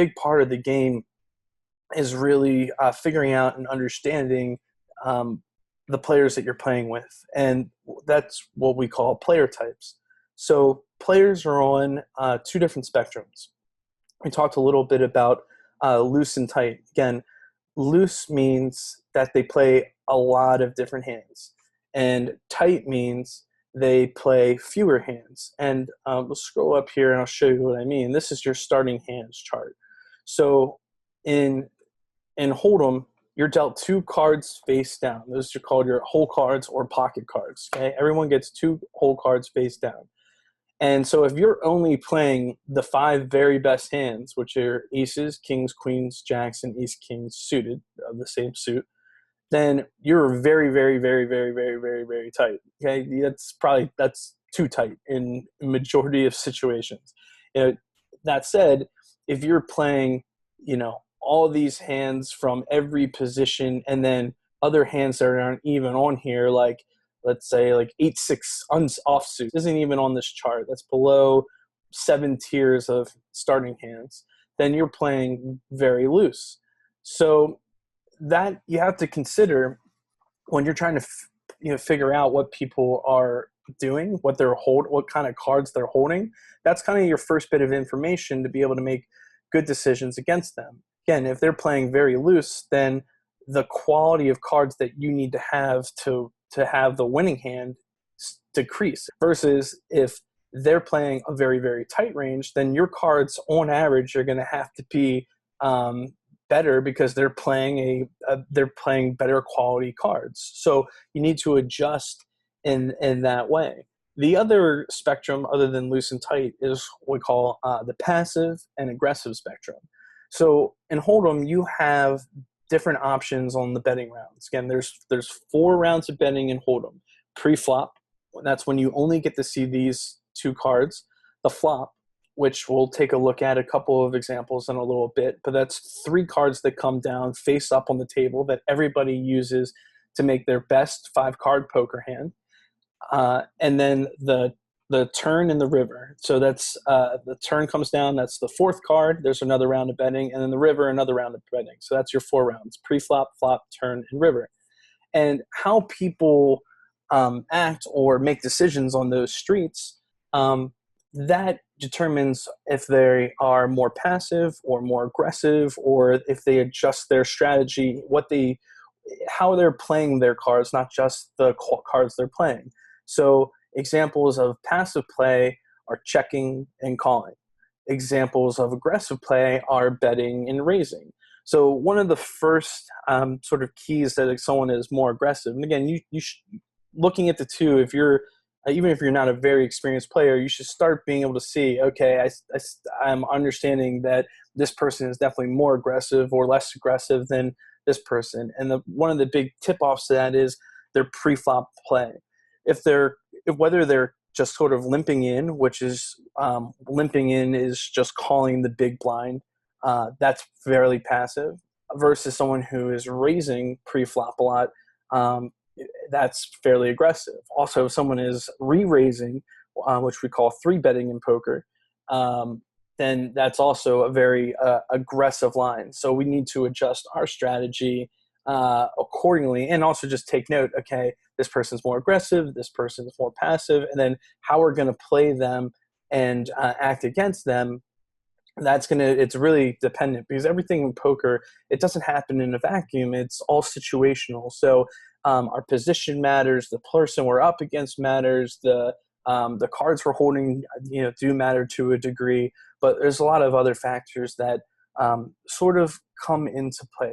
big part of the game is really figuring out and understanding um, the players that you're playing with. And that's what we call player types. So players are on two different spectrums. We talked a little bit about loose and tight. Again, loose means that they play a lot of different hands, and tight means they play fewer hands. And we'll scroll up here and I'll show you what I mean. This is your starting hands chart. So in Hold'em, you're dealt two cards face down. Those are called your whole cards or pocket cards. Okay, everyone gets two whole cards face down. And so if you're only playing the five very best hands, which are aces, kings, queens, jacks, and ace kings suited of the same suit, then you're very, very, very, very, very, very, very tight. Okay, that's too tight in majority of situations. You know, that said, if you're playing, all these hands from every position, and then other hands that aren't even on here, like let's say like 8-6 offsuit isn't even on this chart. That's below 7 tiers of starting hands. Then you're playing very loose. So that you have to consider when you're trying to figure out what people are doing, what kind of cards they're holding. That's kind of your first bit of information to be able to make good decisions against them. Again, if they're playing very loose, then the quality of cards that you need to have the winning hand decrease, versus if they're playing a very, very tight range, then your cards on average are going to have to be better, because they're playing they're playing better quality cards. So you need to adjust in that way. The other spectrum, other than loose and tight, is what we call the passive and aggressive spectrum. So in Hold'em, you have different options on the betting rounds. Again, there's 4 rounds of betting in Hold'em. Pre-flop, that's when you only get to see these 2 cards. The flop, which we'll take a look at a couple of examples in a little bit, but that's 3 cards that come down face up on the table that everybody uses to make their best 5-card poker hand. And then the turn and the river. So that's the turn comes down, that's the 4th card. There's another round of betting, and then the river, another round of betting. So that's your 4 rounds: pre-flop, flop, turn, and river. And how people act or make decisions on those streets, that determines if they are more passive or more aggressive, or if they adjust their strategy, how they're playing their cards, not just the cards they're playing. So examples of passive play are checking and calling. Examples of aggressive play are betting and raising. So one of the first sort of keys that someone is more aggressive, and again, looking at the two, even if you're not a very experienced player, you should start being able to see, okay, I'm understanding that this person is definitely more aggressive or less aggressive than this person. And one of the big tip-offs to that is their pre-flop play. Whether they're just sort of limping in, which is limping in is just calling the big blind, that's fairly passive, versus someone who is raising pre-flop a lot, that's fairly aggressive. Also, if someone is re-raising, which we call 3-betting in poker, then that's also a very aggressive line. So we need to adjust our strategy accordingly, and also just take note, okay, this person's more aggressive, this person is more passive, and then how we're going to play them and act against them. It's really dependent, because everything in poker, it doesn't happen in a vacuum. It's all situational. So our position matters, the person we're up against matters, the cards we're holding, do matter to a degree, but there's a lot of other factors that sort of come into play.